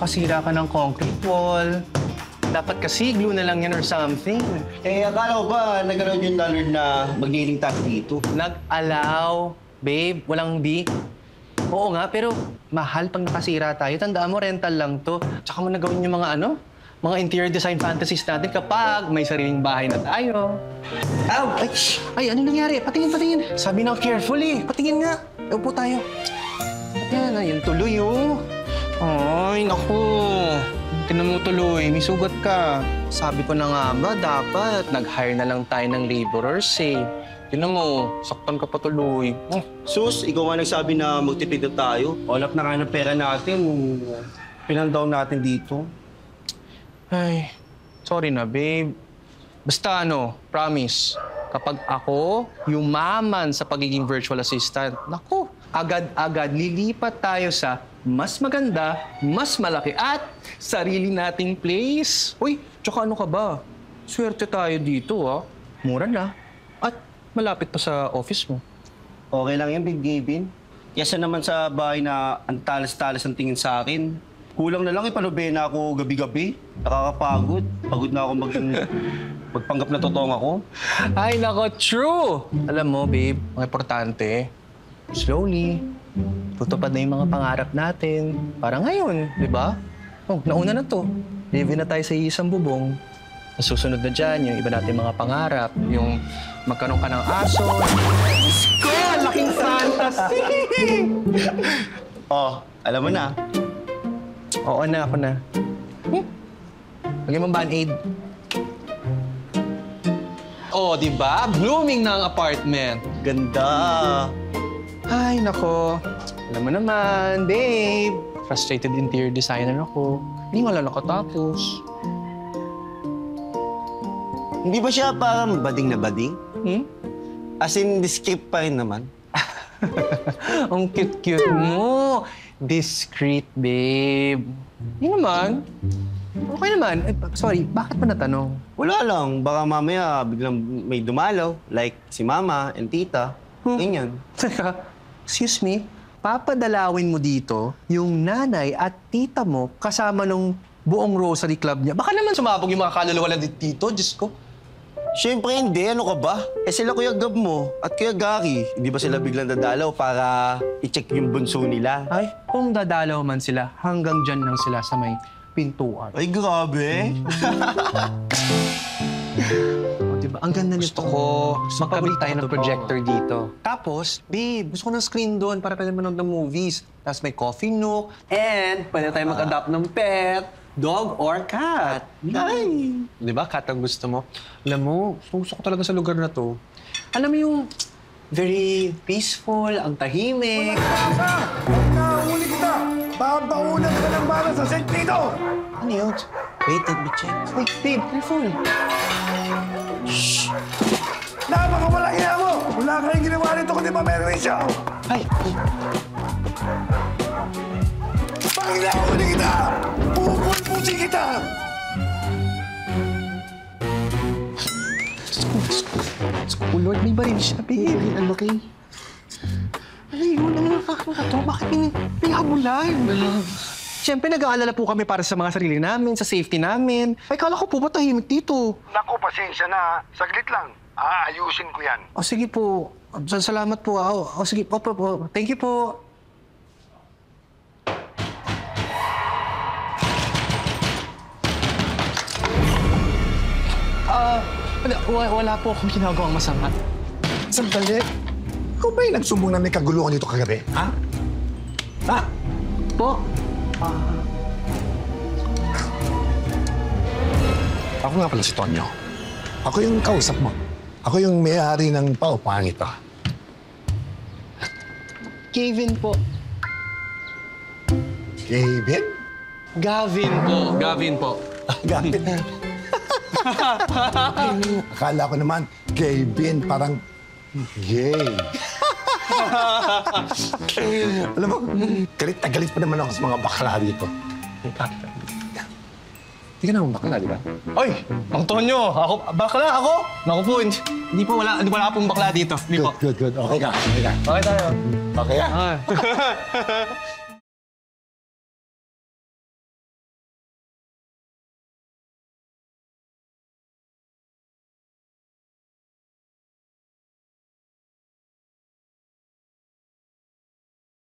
nakasira ka ng concrete wall. Dapat kasi glue na lang yan or something. Eh, akala ko ba nag-allow yung landlord na mag-nailing tayo dito? Nag-allow. Babe, walang B. Oo nga, pero mahal pag nakasira tayo. Tandaan mo, rental lang to. Tsaka mo nagawin yung mga mga interior design fantasies natin kapag may sariling bahay na tayo. Ow! Ay, ano nangyari? Patingin. Sabi na carefully. Patingin nga. Upo tayo. Yan, ayun tuloy, oh. Ay, naku. Tinan mo tuloy, may sugat ka. Sabi ko na nga ba, dapat nag-hire na lang tayo ng laborers, eh. Tinan mo, saktan ka pa tuloy. Sus, ikaw nga nagsabi na magtitipid na tayo. Olap na nga ng pera natin. Pinandown natin dito. Ay, sorry na, babe. Basta promise, kapag ako yumaman sa pagiging virtual assistant, naku, agad-agad lilipat tayo sa mas maganda, mas malaki at sarili nating place. Uy, tsaka ano ka ba? Swerte tayo dito, ha? Mura na. At malapit pa sa office mo. Okay lang yan, Big Gavin. Yasa naman sa bahay na ang talas-talas ang tingin sa akin. Kulang na lang ipanobena ako gabi-gabi. Nakakapagod. Pagod na ako magpanggap na totoong ako. Ay, nako, true! Alam mo, babe, ang importante, slowly, tutupad na yung mga pangarap natin. Para ngayon, di ba? Oh, nauna na to. Live na tayo sa isang bubong. Nasusunod na dyan yung iba natin mga pangarap. Yung magkaroon ka ng aso. Diyos ko! Laking fantasy! Oh, alam mo na. Oo na, ako na. Lagyan mo band-aid. Oh, di ba? Blooming na ang apartment. Ganda. Ay, nako. Alam mo naman, babe. Frustrated interior designer ako. Hindi wala nakatapos. Hindi ba siya parang bading na bading? Hmm? As in, discreet pa rin naman. Ang cute-cute mo. Discreet, babe. Hindi naman. Okay naman. Eh, sorry, bakit pa natanong? Wala lang. Baka mamaya biglang may dumalaw. Like si Mama and Tita. Ganyan. Teka, excuse me. Papadalawin mo dito yung nanay at tita mo kasama nung buong Rosary Club niya. Baka naman sumabog yung mga kaluluwa lang dito, Diyos ko. Siyempre hindi. Ano ka ba? Eh sila Kuya Gab mo at Kuya Gary. Hindi ba sila biglang dadalaw para i-check yung bunso nila? Ay, kung dadalaw man sila, hanggang dyan lang sila sa may pintuan. Ay, grabe. O, diba? Ang ganda nito. Gusto ko, magkabit tayo ng projector dito. Tapos, babe, gusto ko ng screen doon para pwede manood ng movies. Tapos may coffee nook. And pwede tayo mag-adopt ng pet, dog or cat. Ay. Di ba, cat ang gusto mo? Alam mo, gusto ko talaga sa lugar na to. Alam mo yung very peaceful, ang tahimik. Nahuli kita! Babaunan ka ng bala sa sentido! Ano yun? Wait, let me check. Wait, babe, careful. Shhh! Napakawala niya mo! Wala kayong ginawa nito kundi mamerwisyo! Ay, Pag nahuli kita, pupulpusin kita! Diyos ko, Lord, may baril siya, babe. Ano kay? Ano yun? Ano nakakita to? Bakit pinahabulan? Siyempre, nag-aalala po kami para sa mga sarili namin, sa safety namin. Ay, kala ko po ba tahimik dito? Naku, pasensya na. Saglit lang. Aayusin ko yan. O, sige po. Salamat po. O, sige. Opo. Thank you po. Wala po akong ginagawang masama. Sandali. Ikaw ba yung nagsumbong na may kaguluhan dito kagabi? Ha? Ha? Po? Ako nga pala si Tonyo. Ako yung kausap mo. Ako yung may-ari ng paupahan ito. Kevin po. Kevin? Gavin po. Gavin po. Gavin. Akala ko naman, Kevin, parang gay. Alam mo, galit na galit pa naman ako sa mga bakla dito. Hindi ka naman bakla, di ba? Ay! Ang Tonyo! Ako, bakla ako? Naku po, hindi po wala pong bakla dito. Hindi po. Good. Okay ka. Okay tayo. Okay ka. Okay.